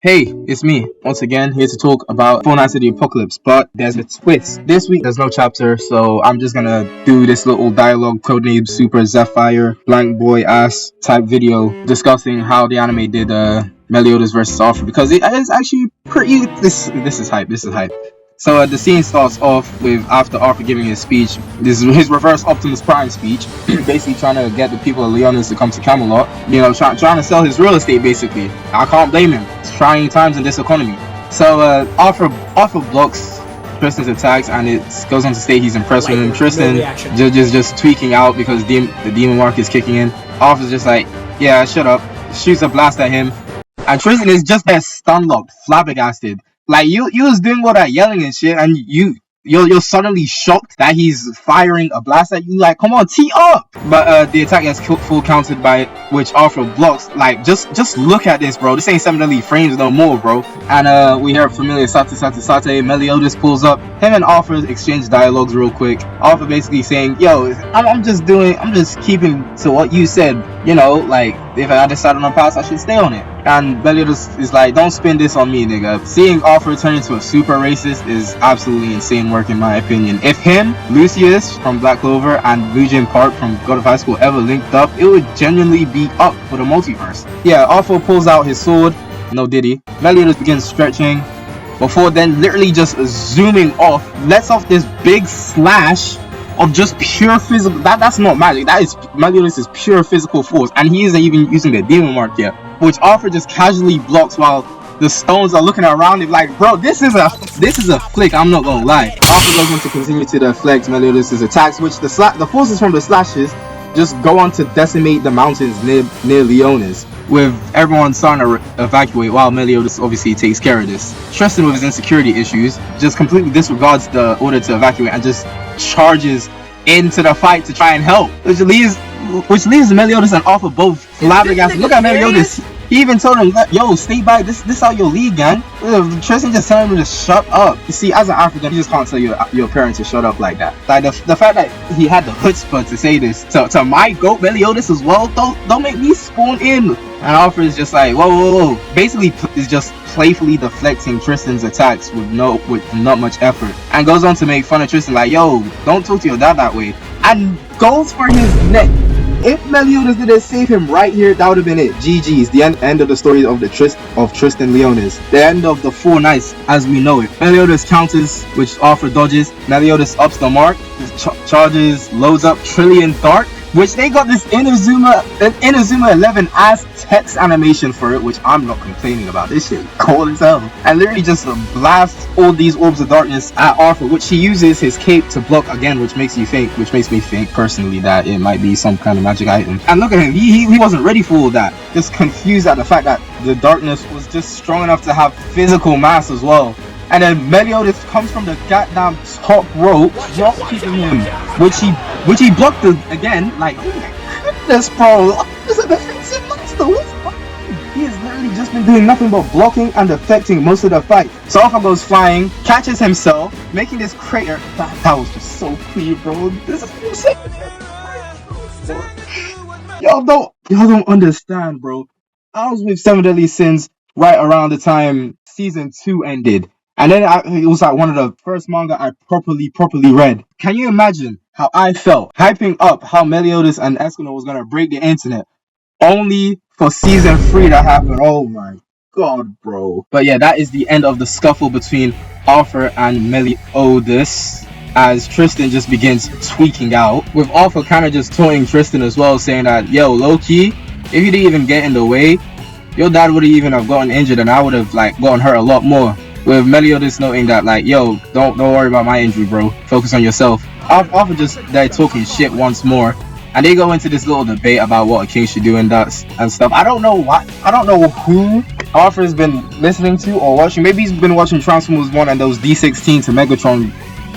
Hey, it's me, once again, here to talk about Four Nights of the Apocalypse, but there's a twist. This week there's no chapter, so I'm just gonna do this little dialogue codename Super Zephyr Blank Boy Ass type video discussing how the anime did Meliodas versus Arthur, because it is actually pretty. This is hype. This is hype. So the scene starts off with after Arthur giving his speech. This is his reverse Optimus Prime speech, basically trying to get the people of Leonis to come to Camelot. You know, trying to sell his real estate. Basically, I can't blame him. It's trying times in this economy. So Arthur blocks Tristan's attacks, and it goes on to state he's impressed with him. Tristan just tweaking out because the demon mark is kicking in. Arthur's just like, yeah, shut up. Shoots a blast at him, and Tristan is just there stun locked, flabbergasted. Like you was doing all that yelling and shit, and you're suddenly shocked that he's firing a blast at you. Like, come on, tee up! But the attack gets full countered by which Arthur blocks. Like, just look at this, bro. This ain't 7 elite frames no more, bro. And we hear familiar sate. Meliodas pulls up. Him and Arthur exchange dialogues real quick. Arthur basically saying, yo, I'm just keeping to what you said. You know, like, if I decided on a path, I should stay on it. And Meliodas is like, don't spin this on me, nigga. Seeing Arthur turn into a super racist is absolutely insane work, in my opinion. If him, Lucius from Black Clover, and Eugene Park from God of High School ever linked up, it would genuinely be up for the multiverse. Yeah, Arthur pulls out his sword. No diddy. Meliodas begins stretching, before then literally just zooming off, lets off this big slash of just pure physical. That's not magic. That is Meliodas' pure physical force, and he isn't even using the demon mark yet, which Arthur just casually blocks while the stones are looking around him like, bro, this is a flick. I'm not gonna lie. Arthur goes on to continue to deflect Meliodas' attacks, which the forces from the slashes just go on to decimate the mountains near Leonis, with everyone starting to evacuate while Meliodas obviously takes care of this. Tristan, with his insecurity issues, just completely disregards the order to evacuate and just charges into the fight to try and help, which leaves Meliodas and Arthur both flabbergasted. Look at Meliodas. He even told him, yo, stay back. This out your league, gang. Tristan just telling him to shut up. You see, as an African, you just can't tell your parents to shut up like that. Like the fact that he had the chutzpah to say this to my goat Meliodas as well. Don't make me spawn in. And Arthur is just like, whoa. Basically, is just playfully deflecting Tristan's attacks with not much effort, and goes on to make fun of Tristan, like, yo, don't talk to your dad that way, and goes for his neck. If Meliodas didn't save him right here, that would have been it. GG's. The end of the story of Tristan Leonis. The end of the 4 nights as we know it. Meliodas counters, which Arthur dodges. Meliodas ups the mark, charges, loads up Trillion Dark, which they got this Inazuma 11 as text animation for it, which I'm not complaining about. This shit cold as hell. And literally just blasts all these orbs of darkness at Arthur, which he uses his cape to block again, which makes me think personally that it might be some kind of magic item. And look at him, he wasn't ready for all that. Just confused at the fact that the darkness was just strong enough to have physical mass as well. And then Meliodas comes from the goddamn top rope, drop kicking him, which he blocked again. Like, oh my goodness, bro, this is a defensive monster. What's wrong? He has literally just been doing nothing but blocking and deflecting most of the fight. So Arthur goes flying, catches himself, making this crater. That was just so clean, bro. This is insane. Y'all don't understand, bro. I was with 7 Deadly Sins right around the time season 2 ended. And then it was like one of the first manga I properly read. Can you imagine how I felt hyping up how Meliodas and Escanor was gonna break the internet, only for season 3 to happen? Oh my god, bro. But yeah, that is the end of the scuffle between Arthur and Meliodas, as Tristan just begins tweaking out, with Arthur kind of just taunting Tristan as well, saying that, yo, low-key, if you didn't even get in the way, your dad would even have gotten injured and I would have like gotten hurt a lot more. With Meliodas noting that, like, yo, don't worry about my injury, bro. Focus on yourself. Arthur just there talking shit once more, and they go into this little debate about what a king should do and stuff. I don't know who Arthur's been listening to or watching. Maybe he's been watching Transformers 1 and those D16 to Megatron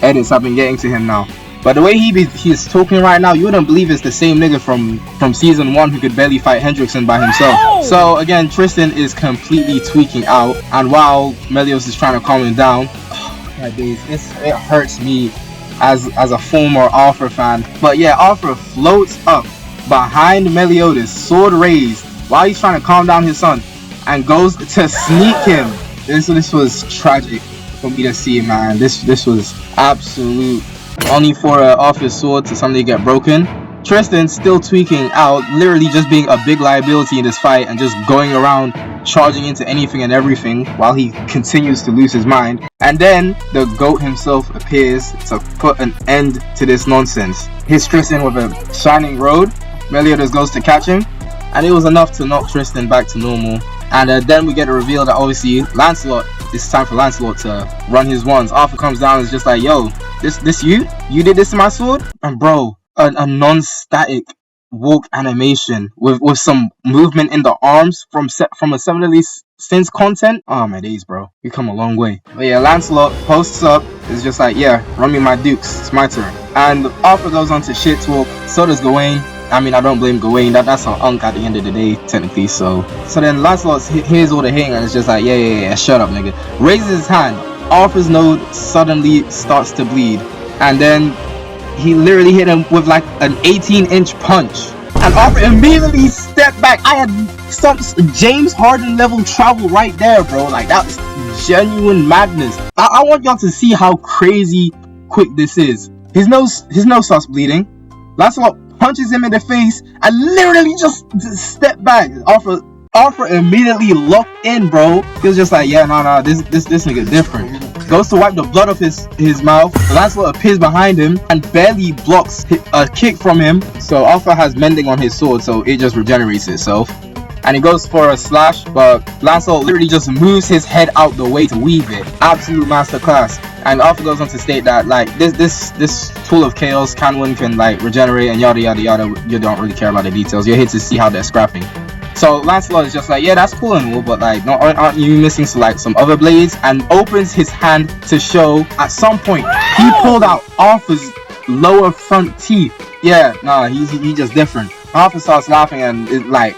edits have been getting to him now. But the way he's talking right now, you wouldn't believe it's the same nigga from season 1 who could barely fight Hendrickson by himself. Oh! So again, Tristan is completely tweaking out, and while Meliodas is trying to calm him down, oh my days, it hurts me as a former Arthur fan. But yeah, Arthur floats up behind Meliodas, sword raised, while he's trying to calm down his son, and goes to sneak him. This was tragic for me to see, man. This was absolute. Only for off his sword to suddenly get broken. Tristan still tweaking out, literally just being a big liability in this fight and just going around charging into anything and everything while he continues to lose his mind. And then the GOAT himself appears to put an end to this nonsense. Hits Tristan with a shining road. Meliodas goes to catch him, and it was enough to knock Tristan back to normal. And then we get a reveal that obviously Lancelot, it's time for Lancelot to run his ones. Arthur comes down and is just like, yo, this you did this to my sword? And bro, a non-static walk animation with some movement in the arms from a Seven Deadly Sins content. Oh my days, bro, we come a long way. But yeah, Lancelot posts up, is just like, yeah, run me my dukes, it's my turn. And Arthur goes on to shit talk, so does Gawain. I mean, I don't blame Gawain, that's an unk at the end of the day, technically. So then Lancelot hears all the hitting and it's just like, yeah, shut up, nigga. Raises his hand, Arthur's nose suddenly starts to bleed, and then he literally hit him with like an 18-inch punch. And Arthur immediately stepped back. I had some James Harden level travel right there, bro. Like, that was genuine madness. I want y'all to see how crazy quick this is. His nose starts bleeding. Lancelot punches him in the face and literally just stepped back. Arthur immediately locked in, bro. He was just like, yeah, nah, this nigga different. Goes to wipe the blood off his mouth. Lancelot appears behind him and barely blocks a kick from him. So Arthur has mending on his sword, so it just regenerates itself. And he goes for a slash, but Lancelot literally just moves his head out the way to weave it. Absolute masterclass. And Arthur goes on to state that like this tool of chaos can like regenerate and yada yada yada. You don't really care about the details. You're here to see how they're scrapping. So Lancelot is just like, yeah, that's cool and all, but like, aren't you missing some other blades? And opens his hand to show at some point he pulled out Arthur's lower front teeth. Yeah, nah, he just different. Arthur starts laughing and it like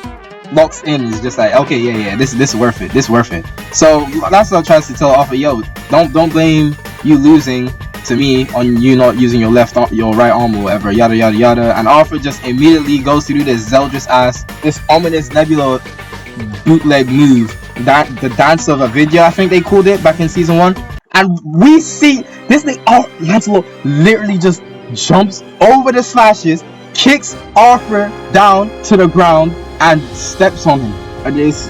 locks in. Is just like, okay, yeah, this is worth it. This worth it. So Lancelot tries to tell Arthur, yo, don't blame you losing to me on you not using your right arm or whatever, yada yada yada. And Arthur just immediately goes to do this Zeldris ass, this ominous Nebula bootleg move, that the dance of Avidya, I think they called it back in season 1. And we see this thing. Lancelot literally just jumps over the slashes, kicks Arthur down to the ground, and steps on him. And it's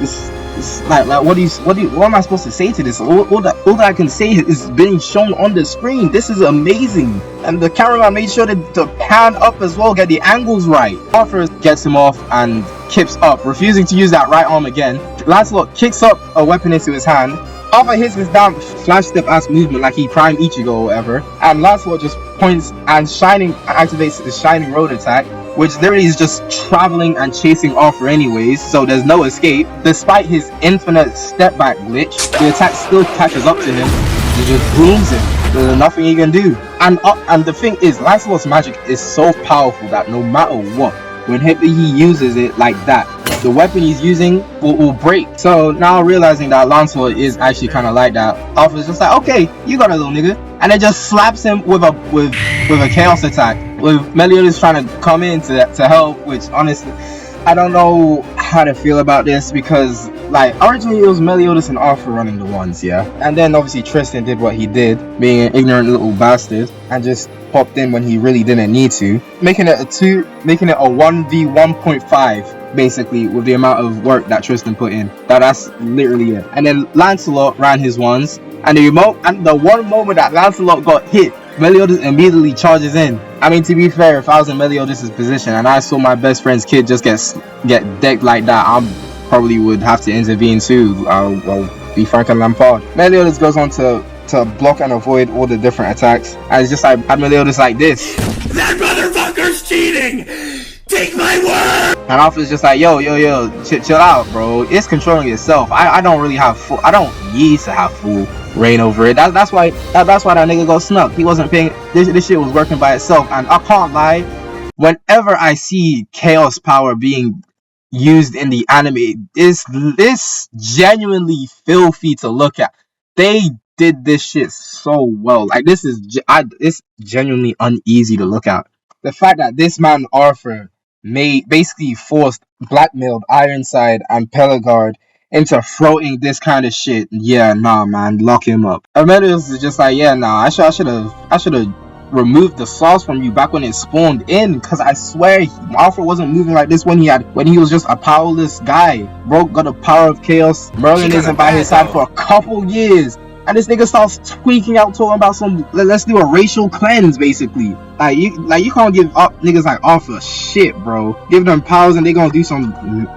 like what am I supposed to say to this? All that I can say is being shown on the screen. This is amazing, and the cameraman made sure to pan up as well, get the angles right. Arthur gets him off and kips up, refusing to use that right arm again. Lancelot kicks up a weapon into his hand. Arthur hits his damn flash step ass movement like he Prime Ichigo or whatever, and Lancelot just points and activates the shining road attack, which literally is just traveling and chasing Arthur anyways, so there's no escape. Despite his infinite step back glitch, the attack still catches up to him. He just brooms him. There's nothing he can do. And the thing is, Lancelot's magic is so powerful that no matter what, whenever he uses it like that, the weapon he's using will break. So now realizing that Lancelot is actually kind of like that, Arthur's just like, okay, you got a little nigga, and then just slaps him with a chaos attack. With Meliodas trying to come in to help, which honestly, I don't know how to feel about this, because like originally it was Meliodas and Arthur running the ones, yeah, and then obviously Tristan did what he did, being an ignorant little bastard, and just popped in when he really didn't need to, making it a 1v1.5 basically with the amount of work that Tristan put in. That's literally it. And then Lancelot ran his ones, and the one moment that Lancelot got hit, Meliodas immediately charges in. I mean, to be fair, if I was in Meliodas' position and I saw my best friend's kid just get decked like that, I probably would have to intervene too. I'll be Frank and Lampard. Meliodas goes on to block and avoid all the different attacks, and it's just like had Meliodas like this. That motherfucker's cheating! Take my word! And Arthur's just like, yo, chill out, bro. It's controlling itself. I don't really have full. I don't need to have full reign over it. That's why that nigga got snuck. He wasn't paying. This shit was working by itself. And I can't lie. Whenever I see chaos power being used in the anime, it's genuinely filthy to look at. They did this shit so well. Like it's genuinely uneasy to look at. The fact that this man Arthur basically blackmailed Ironside and Pelagard into throating this kind of shit. Yeah, nah, man, lock him up. Armenius is just like, yeah, nah, I should have removed the sauce from you back when it spawned in, because I swear Alfred wasn't moving like this when he was just a powerless guy. Bro got the power of chaos. Merlin isn't by his side for a couple years. And this nigga starts tweaking out, talking about let's do a racial cleanse, basically. You can't give up niggas like Arthur shit, bro. Give them powers and they gonna do some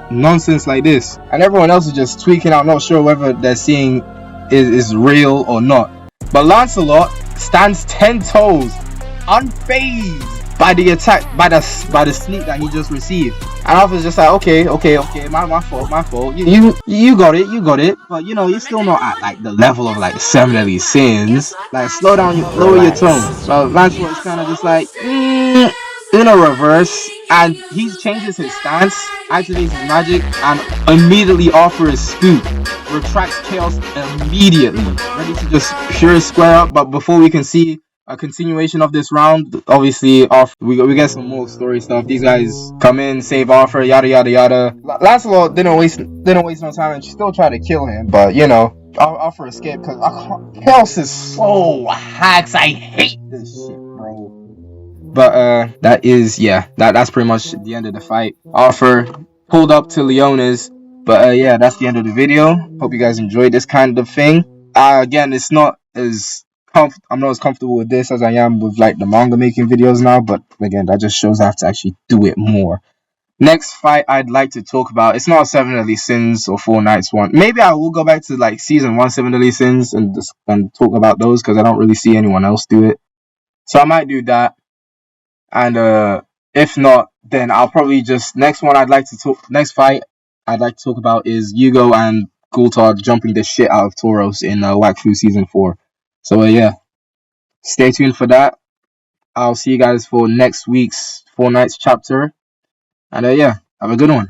nonsense like this. And everyone else is just tweaking out, not sure whether they're seeing is real or not. But Lancelot stands 10 toes, unfazed by the attack, by the sneak that he just received. And Arthur's just like, okay, my fault. You got it. But you're still not at like the level of like the seven deadly sins. Like, slow down, lower your tone. So Lancelot is kind of just like, in a reverse, and he changes his stance, activates his magic, and immediately offers scoop. Retracts chaos immediately, ready to just pure square up. But before we can see a continuation of this round, obviously we get some more story stuff. These guys come in, save Arthur, yada yada yada. Lancelot didn't waste no time and still tried to kill him, but Arthur escaped because chaos is so hacks. I hate this shit, bro. But that's pretty much the end of the fight. Arthur pulled up to Leona's. But that's the end of the video. Hope you guys enjoyed this kind of thing. Again, it's not as I'm not as comfortable with this as I am with like the manga making videos now. But again, that just shows I have to actually do it more. Next fight I'd like to talk about. It's not Seven Deadly Sins or Four Nights one. Maybe I will go back to like season 1 Seven Deadly Sins and talk about those, because I don't really see anyone else do it. So I might do that. And if not, then I'll probably just next fight I'd like to talk about is Yugo and Gultard jumping the shit out of Tauros in Wakfu season 4. So stay tuned for that. I'll see you guys for next week's Four Nights chapter. And have a good one.